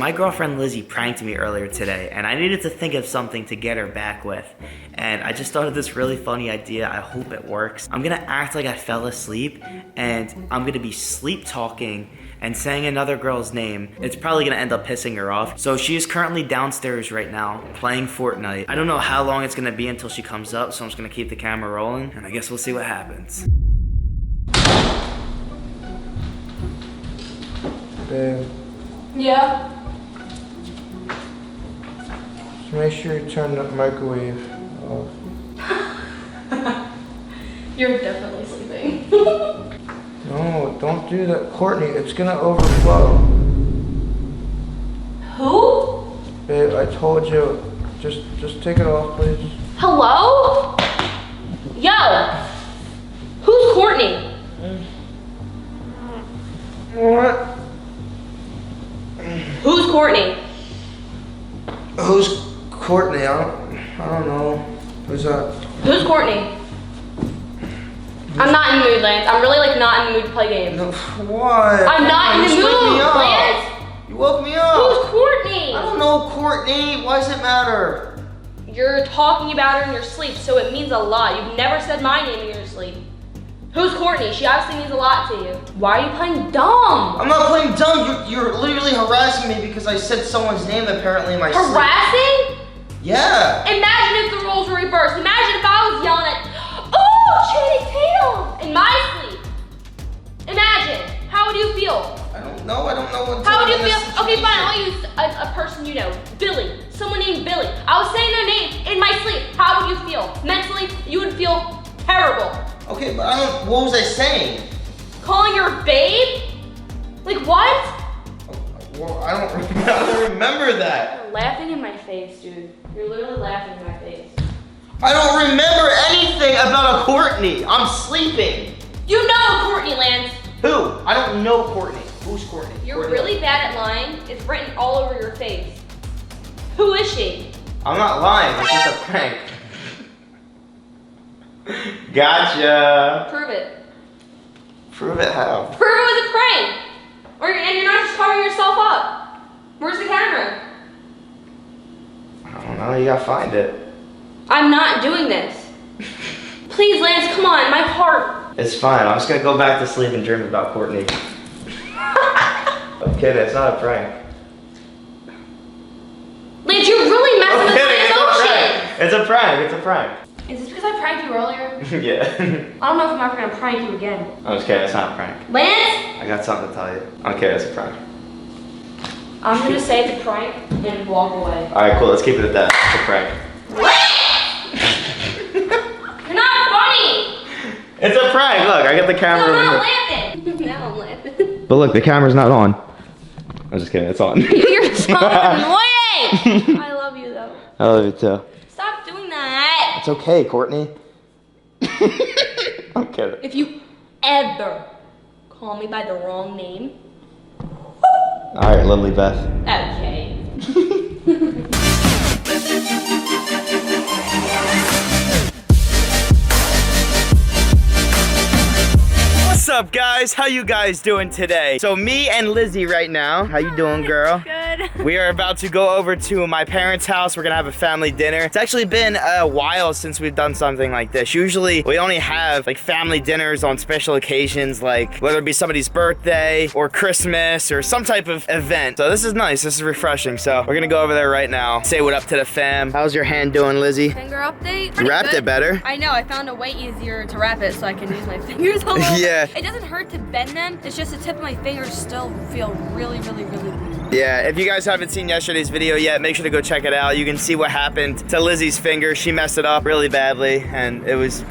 My girlfriend Lizzie pranked me earlier today, and I needed to think of something to get her back with. And I just thought of this really funny idea. I hope it works. I'm gonna act like I fell asleep, and I'm gonna be sleep talking and saying another girl's name. It's probably gonna end up pissing her off. So she is currently downstairs right now playing Fortnite. I don't know how long it's gonna be until she comes up, so I'm just gonna keep the camera rolling, and I guess we'll see what happens. Babe, Yeah. just make sure you turn the microwave off. You're definitely sleeping. No, don't do that. Courtney, it's gonna overflow. Who? Babe, I told you. Just take it off, please. Hello? Yo! Who's Courtney? What? Who's Courtney? Who's Courtney? I don't know. Who's that? Who's Courtney? I'm not in the mood, Lance. I'm really not in the mood to play games. No, why? I'm not in the You woke me mood, up. Lance. You woke me up. Who's Courtney? I don't know, Courtney. Why does it matter? You're talking about her in your sleep, so it means a lot. You've never said my name in your sleep. Who's Courtney? She obviously means a lot to you. Why are you playing dumb? I'm not playing dumb. You're literally harassing me because I said someone's name apparently in my sleep. Harassing? Yeah. Imagine if the roles were reversed. Imagine if I was yelling at, oh, Channing Tatum, in my sleep. Imagine. How would you feel? I don't know what. How would you feel? Okay, fine. I'll use a person you know. Billy. Someone named Billy. I was saying their name in my sleep. How would you feel? Mentally, you would feel terrible. Okay, but what was I saying? Calling her babe? Like what? Well, I don't remember that. You're laughing in my face, dude. You're literally laughing in my face. I don't remember anything about a Courtney. I'm sleeping. You know Courtney, Lance. Who? I don't know Courtney. Who's Courtney? You're Courtney. really bad at lying. It's written all over your face. Who is she? I'm not lying. It's just a prank. Gotcha. Prove it. Prove it how? Prove it was a prank. And you're not just covering yourself up. Where's the camera? I don't know. You gotta find it. I'm not doing this. Please, Lance, come on, my heart. It's fine. I'm just gonna go back to sleep and dream about Courtney. I'm kidding. It's not a prank. Lance, you're really messing with my emotions. It's a prank. It's a prank. Is this because I pranked you earlier? Yeah. I don't know if I'm ever gonna prank you again. I'm just kidding. It's not a prank. Lance? I got something to tell you. Okay, it's a prank. I'm gonna say it's a prank and walk away. All right, cool. Let's keep it at that. It's a prank. You're not funny. It's a prank. Look, I got the camera. No, I'm over not here. laughing. Now I'm laughing. But look, the camera's not on. I'm just kidding. It's on. You're so annoying. I love you though. I love you too. Stop doing that. It's okay, Courtney. I'm kidding. If you ever call me by the wrong name. All right, Lily Beth. Okay. What's up, guys? How you guys doing today? So me and Lizzie right now. How you doing, girl? Good. We are about to go over to my parents' house. We're gonna have a family dinner. It's actually been a while since we've done something like this. Usually we only have like family dinners on special occasions, like whether it be somebody's birthday or Christmas or some type of event. So this is nice. This is refreshing. So we're gonna go over there right now. Say what up to the fam. How's your hand doing, Lizzie? Finger update. You Pretty wrapped good. it better? I know. I found a way easier to wrap it so I can use my fingers a little bit. Yeah. It doesn't hurt to bend them. It's just the tip of my fingers still feel really, really, really weak. Yeah, if you guys haven't seen yesterday's video yet, make sure to go check it out. You can see what happened to Lizzie's finger. She messed it up really badly, and it was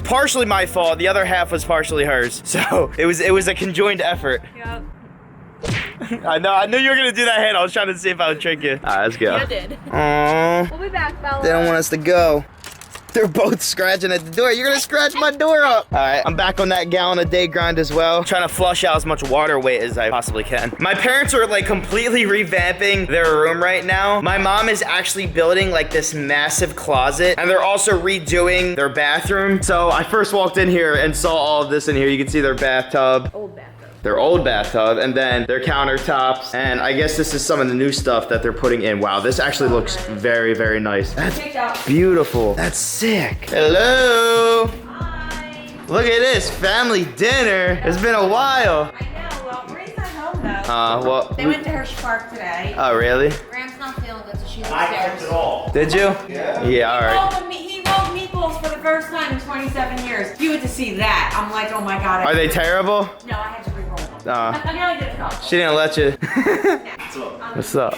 partially my fault. The other half was partially hers. So it was a conjoined effort. Yep. I knew you were gonna do that hand. I was trying to see if I would trick you. All right, let's go. You did. Aww, We'll be back, Bella. they don't want us to go. They're both scratching at the door. You're gonna scratch my door up. All right, I'm back on that gallon a day grind as well. Trying to flush out as much water weight as I possibly can. My parents are like completely revamping their room right now. My mom is actually building like this massive closet, and they're also redoing their bathroom. So I first walked in here and saw all of this in here. You can see their bathtub. Old bathroom. their old bathtub, and then their countertops, and I guess this is some of the new stuff that they're putting in. Wow, this actually looks very, very nice. That's beautiful. That's sick. Hello. Hi. Look at this, family dinner. It's been a while. I know. Well, Marie's not home though. Well. They went to Hershey Park today. Oh, really? Graham's not feeling good, so she's upstairs. Did you? Yeah. Yeah, all right. He rolled meatballs for the first time in 27 years. You had to see that. I'm like, oh my god. Are they terrible? No, I had to re-roll them. Uh, I only did a couple. she didn't let you. What's up?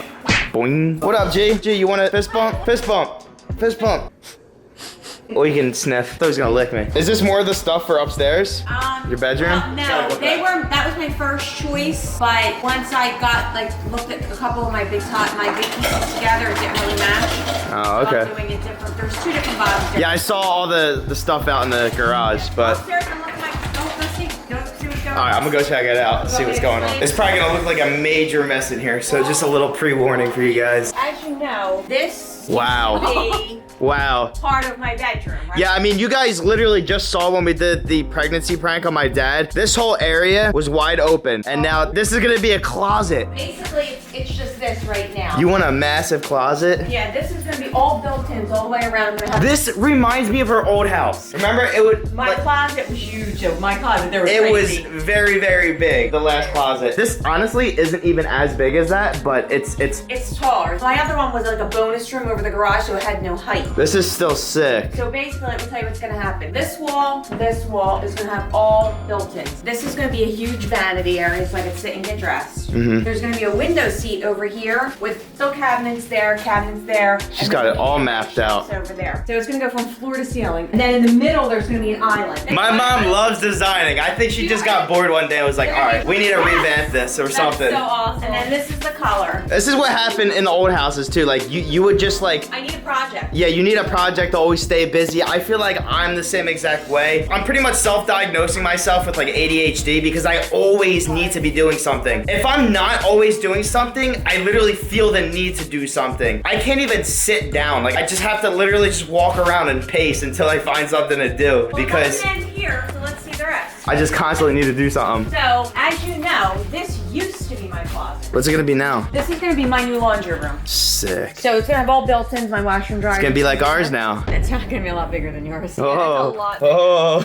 Boing. What up, G? G, you want a fist bump? Fist bump. Fist bump. Or you can sniff. I thought he was gonna lick me. Is this more of the stuff for upstairs? Your bedroom? No, that was my first choice, but once I got looked at a couple of my big pieces together, it didn't really match. Oh, okay. So I'm doing it different. There's 2 different bottoms. Yeah, I saw all the stuff out in the garage, but Upstairs, I'm looking like, go see what's going on. all right, I'm gonna go check it out and see what's going on. It's probably gonna look like a major mess in here, so just a little pre-warning for you guys. As you know, this Wow. be Wow. part of my bedroom, right? Yeah, I mean, you guys literally just saw when we did the pregnancy prank on my dad. This whole area was wide open, and now this is gonna be a closet. Basically, it's just this right now. You want a massive closet? Yeah, this is gonna be all built-ins all the way around. I'm gonna have This reminds me of her old house. Remember, it would. my closet was huge. My closet, there was It was crazy. very, very big. The last closet. This honestly isn't even as big as that, but it's. It's taller. My other one was like a bonus room over the garage, so it had no height. This is still sick. So basically, let me tell you what's gonna happen. This wall is gonna have all built-ins. This is gonna be a huge vanity area so I can sit and get dressed. Mhm. There's gonna be a window seat over here with still cabinets there. She's got it all mapped out. It's over there. So it's gonna go from floor to ceiling. And then in the middle, there's gonna be an island. My mom loves designing. I think she just got bored one day and was like, all right, we need to revamp this or something. That's so awesome. And then this is the color. This is what happened in the old houses too. Like you would just like. I need a project. Yeah, you need a project to always stay busy. I feel like I'm the same exact way. I'm pretty much self-diagnosing myself with like ADHD because I always need to be doing something. If I'm not always doing something, I literally feel the need to do something. I can't even sit down. Like I just have to literally just walk around and pace until I find something to do because Well, let's end here, so let's see the rest. I just constantly need to do something. So, as you know, this used to be my closet. What's it gonna be now? This is gonna be my new laundry room. Sick. So it's gonna have all built-ins, my washer and dryer. It's gonna be like ours now. It's not gonna be a lot bigger than yours. Oh. It's a lot. Oh.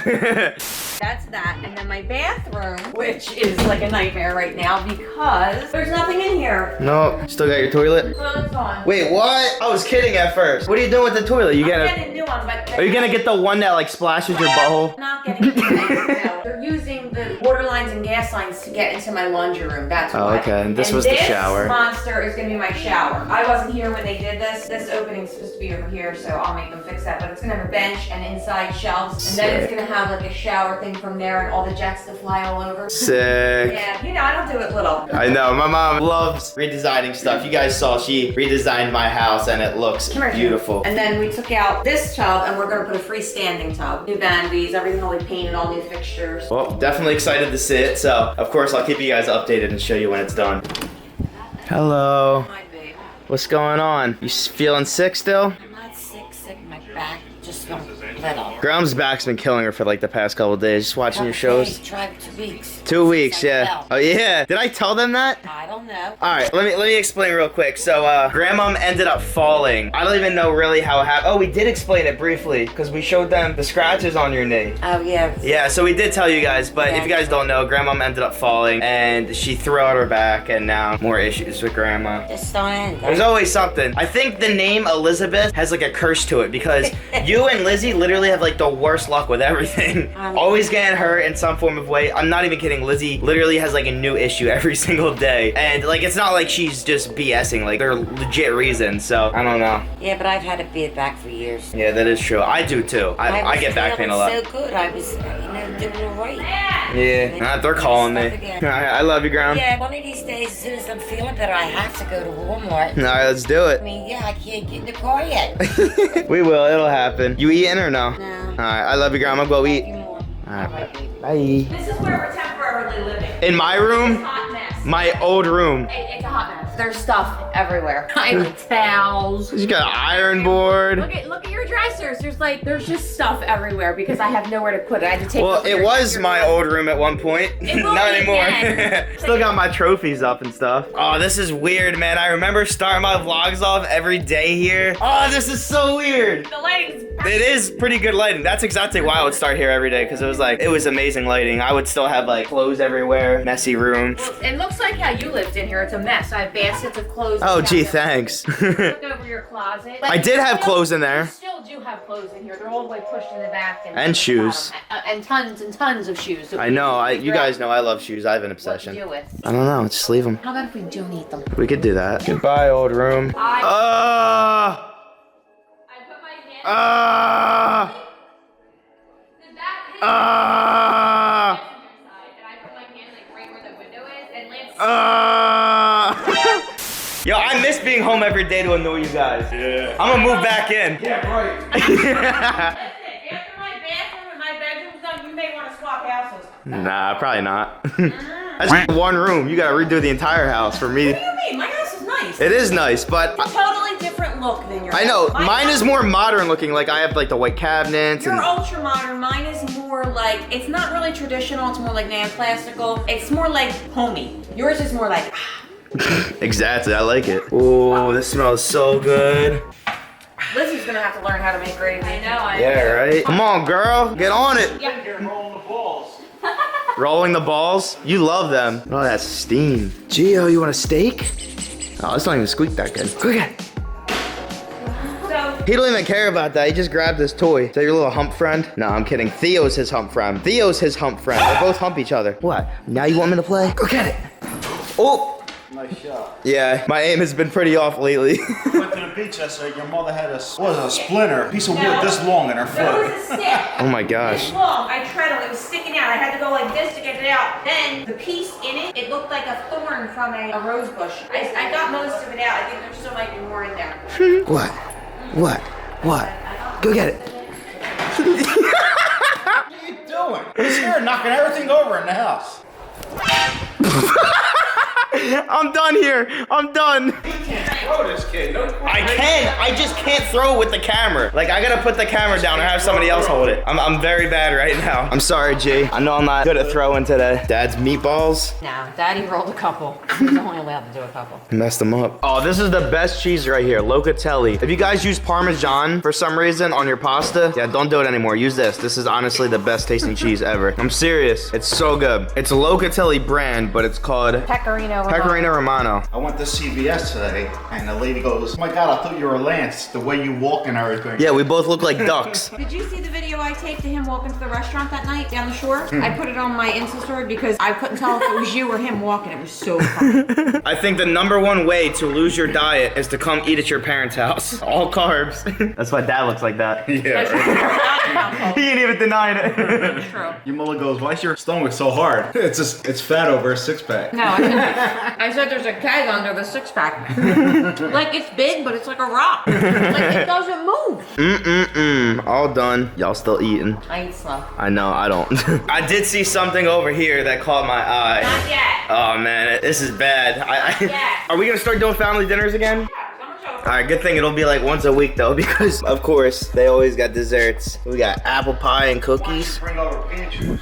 That's that. And then my bathroom, which is like a nightmare right now because there's nothing in here. No, still got your toilet? Well, it's gone. Wait, what? I was kidding at first. What are you doing with the toilet? You I'm gonna? getting a new one, but Are you gonna get the one that like splashes your butthole? I'm not getting it. No. They're using the water lines and gas lines to get into my laundry room. That's Oh, why. okay. And this was the shower. This monster is gonna be my shower. I wasn't here when they did this. This opening's supposed to be over here, so I'll make them fix that. But it's gonna have a bench and inside shelves, and then it's gonna have like a shower thing from there and all the jets to fly all over. Sick. Yeah, you know, I don't do it little. I know, my mom loves redesigning stuff. You guys saw she redesigned my house and it looks Come here, Jim. beautiful. And then we took out this tub and we're gonna put a freestanding tub. New vanities, everything will be painted, all new fixtures. Well, definitely excited to see it. So, of course, I'll keep you guys updated and show you when it's done. Hello. Hi, babe. What's going on? You feeling sick still? I'm not sick, my back just don't let up. Graham's back's been killing her for like the past couple of days. Just watching your shows. Tried 2 weeks. 2 weeks, Since I yeah. fell. Oh yeah. Did I tell them that? I don't know. All right, let me explain real quick. So, Grandmom ended up falling. I don't even know really how it happened. Oh, we did explain it briefly because we showed them the scratches on your knee. Oh, yeah. Yeah, so we did tell you guys, but if you guys don't know, Grandmom ended up falling and she threw out her back, and now more issues with Grandma. It's don't end. There's always something. I think the name Elizabeth has like a curse to it because you and Lizzie literally have like the worst luck with everything. Always getting hurt in some form of way. I'm not even kidding. Lizzie literally has like a new issue every single day. And like, it's not like she's just BSing. Like, there are legit reasons. So, I don't know. Yeah, but I've had a bad back for years. Yeah, that is true. I do too. I get back pain a lot. So good. I was, doing all right. Yeah, they're calling me. I love you, Graham. Yeah, one of these days, as soon as I'm feeling better, I have to go to Walmart. All right, let's do I it. mean, yeah, I can't get in the car yet. We will. It'll happen. You eating or no? No. All right, I love you, Grandma. Go Love eat. you more. All right, babe. bye. This is where we're temporarily living. In my It's a room? hot mess. My old room. It's a hot mess. There's stuff everywhere. I have towels. You got an iron board. Look at your dressers. There's just stuff everywhere because I have nowhere to put it. I had to take. Well, it was my old room at one point. It will Not be anymore. again. Still got my trophies up and stuff. Oh, this is weird, man. I remember starting my vlogs off every day here. Oh, this is so weird. The lighting's It is pretty good lighting. That's exactly why I would start here every day, because it was amazing lighting. I would still have like clothes everywhere, messy room. Well, it looks like how you lived in here. It's a mess. I have baskets of clothes. Oh, gee, thanks. Look over your closet. I did have clothes in there. You still do have clothes in here. They're all the way pushed in the back. And shoes. And tons of shoes. So I know. You guys know I love shoes. I have an What to obsession. do with. I don't know. Just leave them. How about if we donate them? We could do that. Goodbye, old room. I put my hand the back hit and I put my hand like right where the window is and Lance Yo, I miss being home every day to annoy you guys. Yeah. I'm gonna move back in. Yeah, right. After my bathroom and my bedroom's done, you may want to swap houses. Nah, probably not. That's one room. You gotta redo the entire house for me. What do you mean? My house is nice. It is nice, but It's a totally different look than yours. I know My mine house- is more modern looking. Like I have like the white cabinets You're and ultra modern. Mine is more like, it's not really traditional. It's more like neoplastical. It's more like homey. Yours is more like, exactly. I like it. Oh, this smells so good. Lizzie's gonna have to learn how to make gravy. I know. Yeah, right. Come on, girl, get on it. Yeah. Rolling the balls. You love them. Oh, that's steam. Gio, you want a steak? Oh, it's not even squeak that good. Go get it. So, He don't even care about that. He just grabbed his toy. Is that your little hump friend? No, I'm kidding. Theo's his hump friend. Theo's his hump friend. They both hump each other. What? Now you want me to play? Go get it. Oh. Nice shot. Yeah, my aim has been pretty off lately. Went to the beach yesterday. Your mother had a splinter, a piece of wood this long in her there was foot. a stick. Oh my This gosh. long. I tried it. It was sticking out. I had to go like this to get it out. Then the piece in it, it looked like a thorn from a rose bush. I got most of it out. I think there still might be more in there. What? What? What? Go get it. What are you doing? He's here knocking everything over in the house. I'm done here. I'm done. Throw this kid. No. I can. I just can't throw it with the camera. Like, I gotta put the camera down or have somebody else hold it. I'm very bad right now. I'm sorry, G. I know I'm not good at throwing today. Dad's meatballs. No, Daddy rolled a couple. He's only allowed to do a couple. Messed them up. Oh, this is the best cheese right here. Locatelli. If you guys use Parmesan for some reason on your pasta, yeah, don't do it anymore. Use this. This is honestly the best tasting cheese ever. I'm serious. It's so good. It's a Locatelli brand, but it's called Pecorino Romano. I went to CVS today, and the lady goes, "Oh my God, I thought you were Lance. The way you walk and everything." Yeah, we both look like ducks. Did you see the video I taped of him walking to the restaurant that night down the shore? I put it on my Insta story because I couldn't tell if it was you or him walking. It was so funny. I think the #1 way to lose your diet is to come eat at your parents' house. All carbs. That's why Dad looks like that. Yeah. He ain't even denying it. True. Your mother goes, "Why's your stomach so hard?" It's fat over a six-pack. No, I said there's a keg under the six-pack. Like it's big, but it's like a rock. Like it doesn't move. All done. Y'all still eating. I eat slow. I know, I don't. I did see something over here that caught my eye. Not yet. Oh man, this is bad. yet. Are we gonna start doing family dinners again? Alright, good thing it'll be like once a week though, because of course they always got desserts. We got apple pie and cookies. Bring over peaches.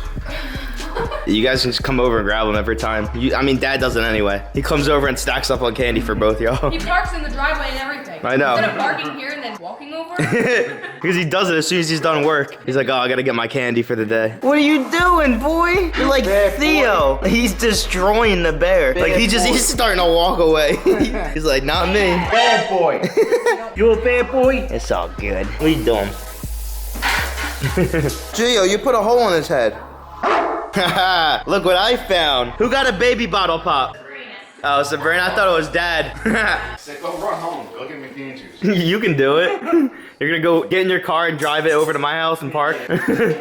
You guys can just come over and grab them every time. I mean, Dad does it anyway. He comes over and stacks up on candy for both y'all. He parks in the driveway and everything. I know. Instead of parking here and then walking over. Because he does it as soon as he's done work. He's like, oh, I gotta get my candy for the day. What are you doing, boy? You're like Theo. He's destroying the bear. Like, he's starting to walk away. He's like, not me. Bad boy. You a bad boy? It's all good. What are you doing? Gio, you put a hole in his head. Look what I found. Who got a baby bottle pop? Oh, Sabrina, I thought it was Dad. Said, go run home. Go get me juice. You can do it. You're gonna go get in your car and drive it over to my house and park.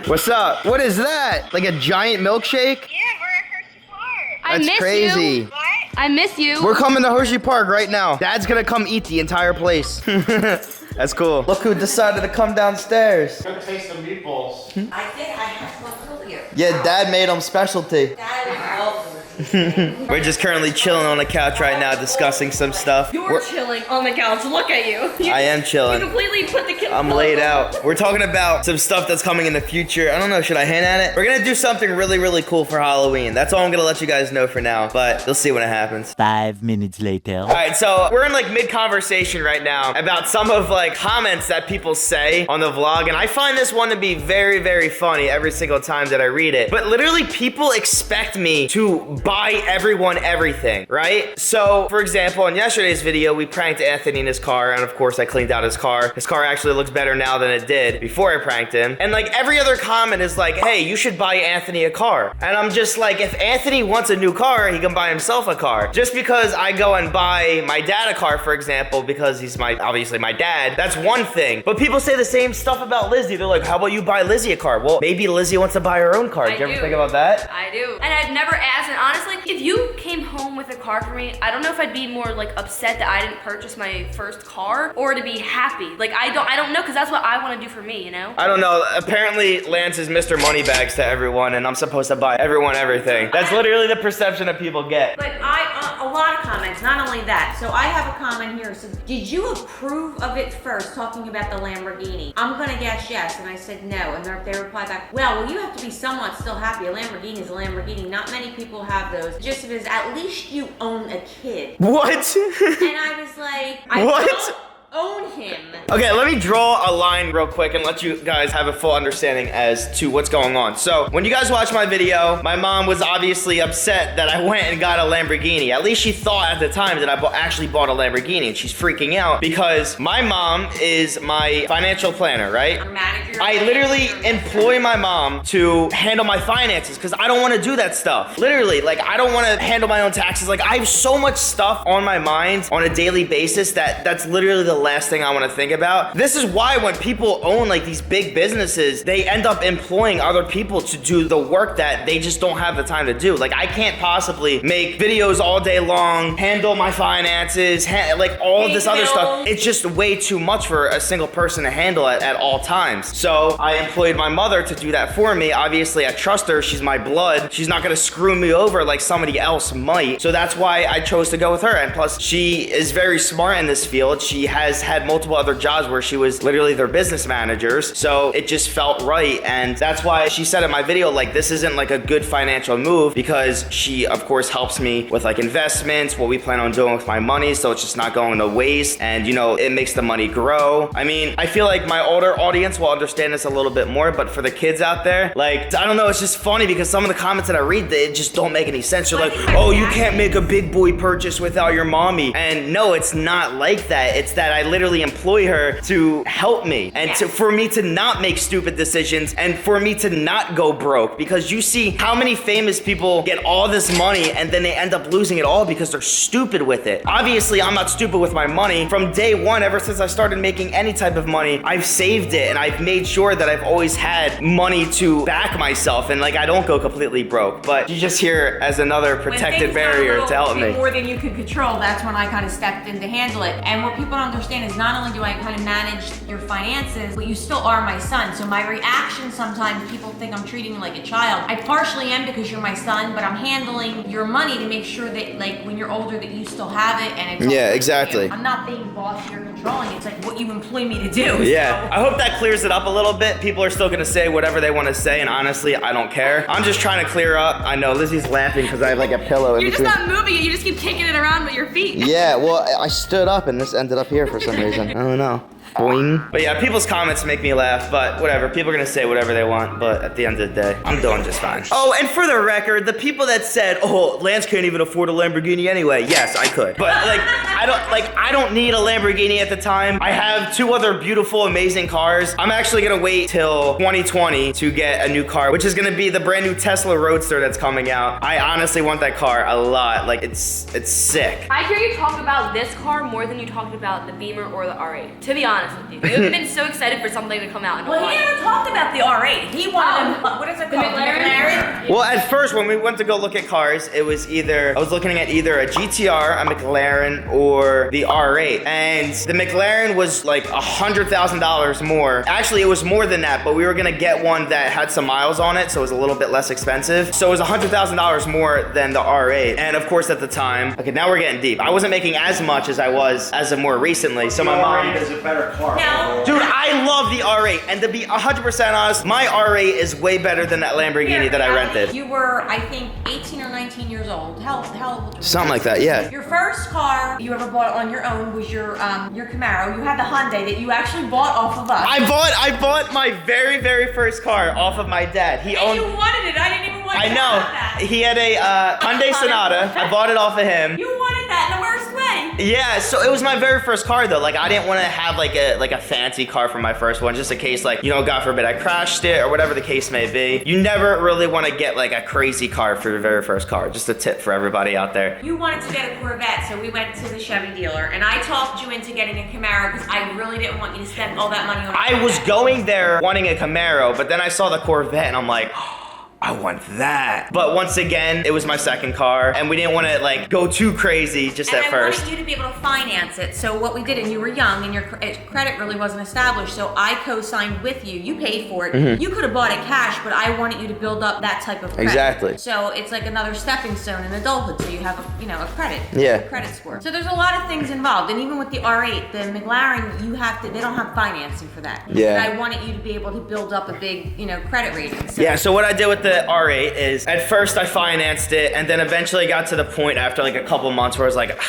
What's up? What is that? Like a giant milkshake? Yeah, we're at Hershey Park. I That's miss crazy. you. What? I miss you. We're coming to Hershey Park right now. Dad's gonna come eat the entire place. That's cool. Look who decided to come downstairs. Good taste of meatballs. I did. I had one earlier. Yeah, Dad made them specialty. Dad loves We're just currently chilling on the couch right now, discussing some stuff. You're chilling on the couch. Look at you. I am You chilling. completely put the I'm laid out. We're talking about some stuff that's coming in the future. I don't know, should I hint at it? We're gonna do something really, really cool for Halloween. That's all I'm gonna let you guys know for now, but you'll see when it happens. 5 minutes later. All right, so we're in like mid-conversation right now about some of like comments that people say on the vlog, and I find this one to be very, very funny every single time that I read it. But literally, people expect me to buy everyone everything, right? So, for example, in yesterday's video, we pranked Anthony in his car, and of course, I cleaned out his car. His car actually looks better now than it did before I pranked him. And like every other comment is like, hey, you should buy Anthony a car. And I'm just like, if Anthony wants a new car, he can buy himself a car. Just because I go and buy my dad a car, for example, because he's obviously my dad, that's one thing. But people say the same stuff about Lizzie. They're like, how about you buy Lizzie a car? Well, maybe Lizzie wants to buy her own car. Did you ever think about that? I do. And I've never asked, and honestly, if you came home with a car for me, I don't know if I'd be more like upset that I didn't purchase my first car or to be happy. Like I don't know, because that's what I want to do for me, you know? I don't know. Apparently, Lance is Mr. Moneybags to everyone, and I'm supposed to buy everyone everything. That's literally the perception that people get. But a lot of comments, not only that. So I have a comment here. So did you approve of it first, talking about the Lamborghini? I'm gonna guess yes. And I said no. And they replied back, well, you have to be somewhat still happy. A Lamborghini is a Lamborghini. Not many people have those. Just because at least you own a kid. What? And I was like, I What? don't own him. Okay, let me draw a line real quick and let you guys have a full understanding as to what's going on. So, when you guys watched my video, my mom was obviously upset that I went and got a Lamborghini. At least she thought at the time that I actually bought a Lamborghini, and she's freaking out because my mom is my financial planner, right? Your manager. I literally employ my mom to handle my finances because I don't want to do that stuff. Literally, like I don't want to handle my own taxes. Like I have so much stuff on my mind on a daily basis that's literally the last thing I want to think about. This is why when people own like these big businesses, they end up employing other people to do the work that they just don't have the time to do. Like I can't possibly make videos all day long, handle my finances, like all of this other stuff. It's just way too much for a single person to handle at all times. So I employed my mother to do that for me. Obviously I trust her. She's my blood. She's not gonna screw me over like somebody else might. So that's why I chose to go with her. And plus she is very smart in this field. She has had multiple other jobs where she was literally their business managers. So it just felt right. And that's why she said in my video, like, this isn't like a good financial move because she, of course, helps me with like investments, what we plan on doing with my money. So it's just not going to waste. And, you know, it makes the money grow. I mean, I feel like my older audience will understand this a little bit more. But for the kids out there, like, I don't know, it's just funny because some of the comments that I read, they just don't make any sense. You're like, oh, you can't make a big boy purchase without your mommy. And no, it's not like that. It's that I literally employ her to help me and for me to not make stupid decisions and for me to not go broke, because you see how many famous people get all this money and then they end up losing it all because they're stupid with it. Obviously, I'm not stupid with my money. From day one, ever since I started making any type of money, I've saved it and I've made sure that I've always had money to back myself and like I don't go completely broke. But you just here as another protected barrier to help me. More than you could control, that's when I kind of stepped in to handle it. And what people don't understand is not only do I kind of manage your finances, but you still are my son. So my reaction sometimes, people think I'm treating you like a child. I partially am because you're my son, but I'm handling your money to make sure that like when you're older that you still have it and it's exactly. I'm not being bossy or controlling. It's like what you employ me to do. Yeah, so. I hope that clears it up a little bit. People are still gonna say whatever they want to say, and honestly, I don't care. I'm just trying to clear up. I know Lizzie's laughing because I have like a pillow in You're just between. not moving it. You just keep kicking it around with your feet. Yeah, well, I stood up and this ended up here for some reason. I don't know. Boing. But yeah, people's comments make me laugh, but whatever. People are gonna say whatever they want, but at the end of the day, I'm doing just fine. Oh, and for the record, the people that said, oh, Lance can't even afford a Lamborghini anyway. Yes, I could. But I don't need a Lamborghini at the time. I have two other beautiful, amazing cars. I'm actually gonna wait till 2020 to get a new car, which is gonna be the brand new Tesla Roadster that's coming out. I honestly want that car a lot. Like, it's sick. I hear you talk about this car more than you talked about the Beamer or the R8. To be honest. honest with you. You've been so excited for something to come out in Well, he Hawaii. never talked about the R8. He wanted what is it called? McLaren? Well, at first, when we went to go look at cars, it was I was looking at either a GTR, a McLaren, or the R8. And the McLaren was like $100,000 more. Actually, it was more than that, but we were gonna get one that had some miles on it, so it was a little bit less expensive. So it was $100,000 more than the R8. And of course, at the time, okay, now we're getting deep. I wasn't making as much as I was as of more recently. So my mom is a better car. Now, dude, I love the R8, and to be 100% honest, my R8 is way better than that Lamborghini that I rented. You were, I think, 18 or 19 years old. How old were you? Something like that, yeah. Your first car you ever bought on your own was your Camaro. You had the Hyundai that you actually bought off of us. I bought my very first car off of my dad. He And owned. you wanted it. I didn't even want I to know. have that. He had a Hyundai Sonata. I bought it off of him. You wanted that in the worst way. Yeah, so it was my very first car though. Like I didn't want to have like a fancy car for my first one, just in case like, you know, God forbid I crashed it or whatever the case may be. You never really want to get like a crazy car for your very first car. Just a tip for everybody out there. You wanted to get a Corvette, so we went to the Chevy dealer, and I talked you into getting a Camaro because I really didn't want you to spend all that money on a I was Corvette. going there wanting a Camaro, but then I saw the Corvette and I'm like, I want that. But once again, it was my second car, and we didn't want to like go too crazy just and at first. I wanted you to be able to finance it. So what we did, and you were young, and your credit really wasn't established. So I co-signed with you. You paid for it. You could have bought it cash, but I wanted you to build up that type of credit. Exactly. So it's like another stepping stone in adulthood. So you have a credit. Yeah. A credit score. So there's a lot of things involved, and even with the R8, the McLaren, they don't have financing for that. Yeah. But I wanted you to be able to build up a big, credit rating. So Yeah, so what I did with the R8 is at first I financed it, and then eventually got to the point after like a couple months where I was like,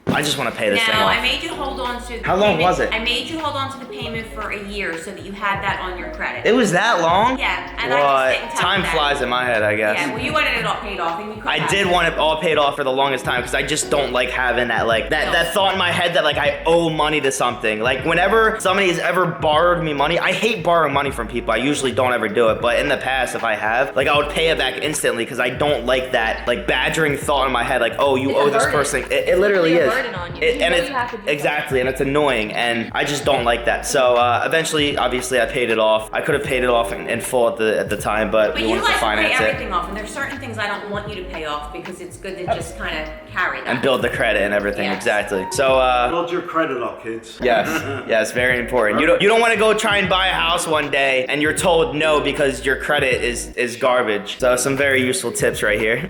I just want to pay this thing Now, off. I made you hold on to the How long was it? I made you hold on to the payment for a year so that you had that on your credit. It was that long? Yeah, and What? I just didn't tell Time you that. flies in my head, I guess. Yeah, well, you wanted it all paid off, and you couldn't I have did it. want it all paid off for the longest time because I just don't like having that that thought in my head that like I owe money to something. Like whenever somebody has ever borrowed me money, I hate borrowing money from people. I usually don't ever do it, but in the past, if I have, like I would pay it back instantly because I don't like that like badgering thought in my head, like, oh, you It's owe a this burden. person. It literally It's is. a burden on you. It- You and know it's you have to do exactly, and it's annoying, and I just don't like that. So eventually, obviously, I paid it off. I could have paid it off in full at the time, but But we you wanted like to to pay finance it everything off, and there's certain things I don't want you to pay off because it's good to just kind of carry that. and build the credit and everything. Yes. Exactly. So Build your credit up, kids. yes, very important. You don't want to go try and buy a house one day and you're told no because your credit is garbage. So some very useful tips right here.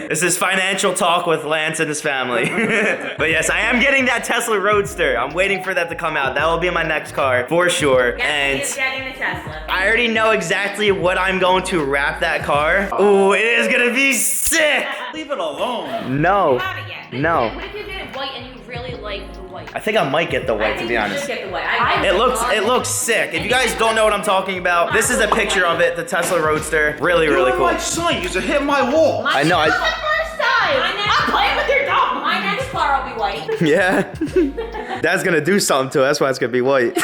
This is financial talk with Lance and his family. But yes, I am getting that Tesla Roadster. I'm waiting for that to come out. That will be my next car for sure. And Yes, getting a Tesla. I already know exactly what I'm going to wrap that car. Ooh, it is gonna be sick. Leave it alone. No, Have it yet. no. What if you did it white and you really like the white? I think I might get the I white think to be you honest. should get the white. It looks sick. If you guys don't know what I'm talking about, this is a picture of it, the Tesla Roadster. Really cool. My son, you hit my wall. I know. First time. I'm playing with your dog. My next car will be white. Yeah. That's gonna do something to it. That's why it's gonna be white.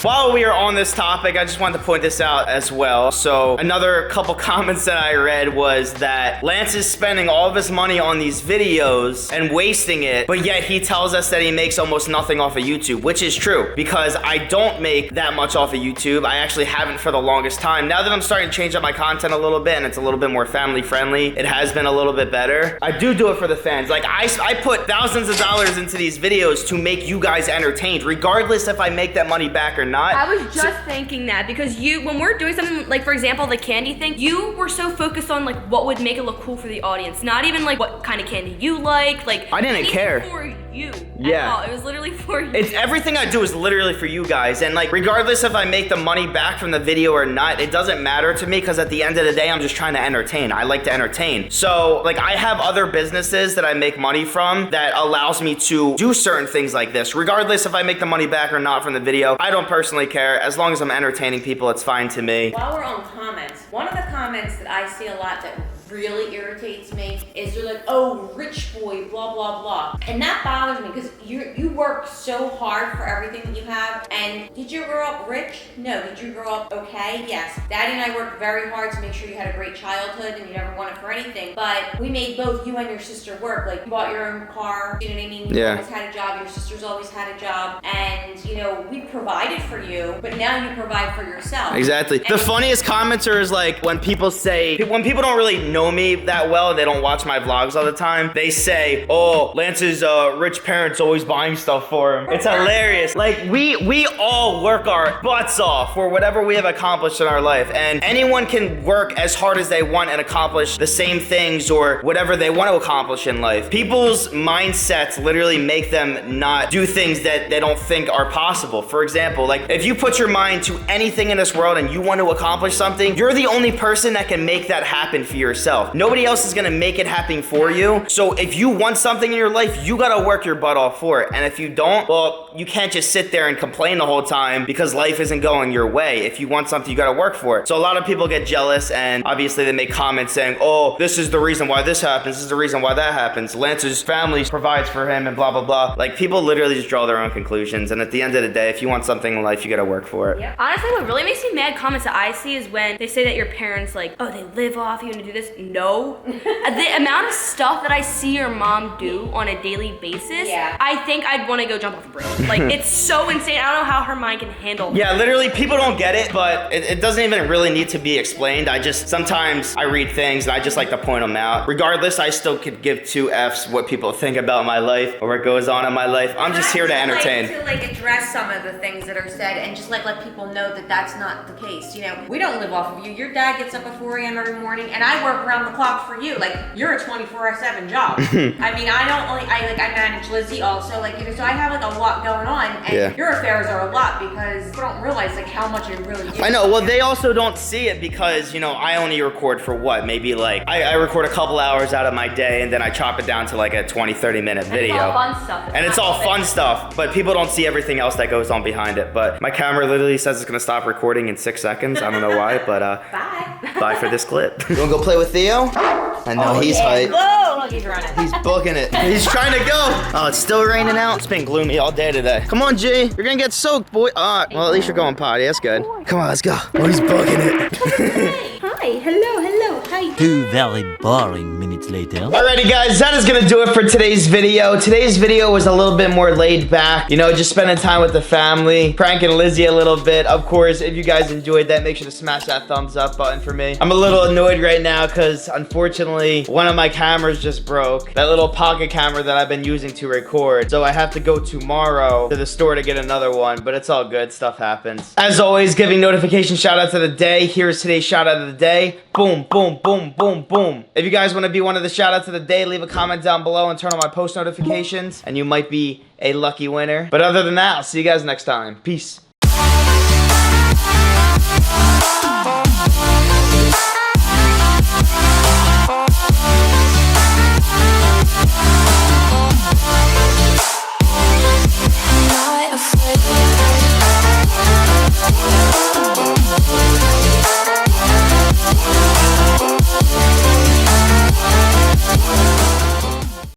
While we are on this topic, I just wanted to point this out as well. So another couple comments that I read was that Lance is spending all of his money on these videos and wasting it, but yet he tells us that he makes almost nothing off of YouTube, which is true because I don't make that much off of YouTube. I actually haven't for the longest time. Now that I'm starting to change up my content a little bit and it's a little bit more family friendly, it has been a little bit better. I do it for the fans. Like I put thousands of dollars into these videos to make you guys entertained, regardless if I make that money back or not. I was just thinking that because when we're doing something like, for example, the candy thing, you were so focused on like what would make it look cool for the audience, not even like what kind of candy you like. Like I didn't anything care. for you. Yeah. At all. It was literally for you. It's everything I do is literally for you guys, and like regardless if I make the money back from the video or not, it doesn't matter to me because at the end of the day, I'm just trying to entertain. I like to entertain. So like I have other businesses that I make money from that allows me to do certain things like this, regardless if I make the money back or not from the video. I don't personally care. As long as I'm entertaining people, it's fine to me. While we're on comments, one of the comments that I see a lot that really irritates me is they're like, oh, rich boy, blah, blah, blah. And that bothers me because you work so hard for everything that you have. And did you grow up rich? No. Did you grow up okay? Yes. Daddy and I worked very hard to make sure you had a great childhood and you never wanted for anything. But we made both you and your sister work. Like, you bought your own car, you know what I mean? You Yeah. always had a job, job, your sister's always had a job, and you know, we provided for you, but now you provide for yourself. Exactly. The funniest commenter is like when people don't really know me that well, they don't watch my vlogs all the time, they say, oh, Lance's rich parents always buying stuff for him. It's hilarious. Like we all work our butts off for whatever we have accomplished in our life, and anyone can work as hard as they want and accomplish the same things or whatever they want to accomplish in life. People's mindsets literally make them not do things that they don't think are possible. For example, like if you put your mind to anything in this world and you want to accomplish something, you're the only person that can make that happen for yourself. Nobody else is gonna make it happen for you. So if you want something in your life, you gotta work your butt off for it. And if you don't, well, you can't just sit there and complain the whole time because life isn't going your way. If you want something, you gotta work for it. So a lot of people get jealous, and obviously they make comments saying, oh, this is the reason why this happens, this is the reason why that happens. Lance's family provides for him and blah, blah, blah. Like, people literally just draw their own conclusions. And at the end of the day, if you want something in life, you gotta work for it. Yeah. Honestly, what really makes me mad comments that I see is when they say that your parents, like, oh, they live off you and do this. No. The amount of stuff that I see your mom do on a daily basis, Yeah. I think I'd want to go jump off a bridge. Like, it's so insane. I don't know how her mind can handle Yeah, literally, people don't get it, but it doesn't even really need to be explained. Sometimes I read things and I just like to point them out. Regardless, I still could give two Fs what people think about my life or what goes on in my life. I'm just here to entertain. To address some of the things that are said and just let people know that that's not the case. You know, we don't live off of you. Your dad gets up at 4 a.m. every morning, and I work around the clock for you. Like, you're a 24/7 job. I mean, I manage Lizzie also. Like, you know, so I have a lot going on, and your affairs are a lot because people don't realize how much it really is. I know. Well, they also don't see it because, you know, I only record for what? Maybe I record a couple hours out of my day, and then I chop it down to like a 20-30 minute video. It's all fun stuff. And it's all fun stuff, but people don't see everything else that goes on behind it. But my camera literally says it's gonna stop recording in 6 seconds. I don't know why, but bye for this clip. You wanna go play with Theo? I know he's hyped. Whoa, look, he's running. He's booking it. He's trying to go. Oh, it's still raining out. It's been gloomy all day today. Come on, G. You're gonna get soaked, boy. Well, at least you're going potty. That's good. Come on, let's go. Oh, he's booking it. Hi, hello, hi. 2 very boring minutes later. Alrighty, guys, that is gonna do it for today's video. Today's video was a little bit more laid back. You know, just spending time with the family, pranking Lizzie a little bit. Of course, if you guys enjoyed that, make sure to smash that thumbs up button for me. I'm a little annoyed right now because, unfortunately, one of my cameras just broke. That little pocket camera that I've been using to record. So I have to go tomorrow to the store to get another one, but it's all good. Stuff happens. As always, giving notification shout out to the day. Here's today's shout out of the day. Boom, boom, boom, boom, boom. If you guys want to be one of the shout outs of the day, leave a comment down below and turn on my post notifications, and you might be a lucky winner. But other than that, I'll see you guys next time. Peace.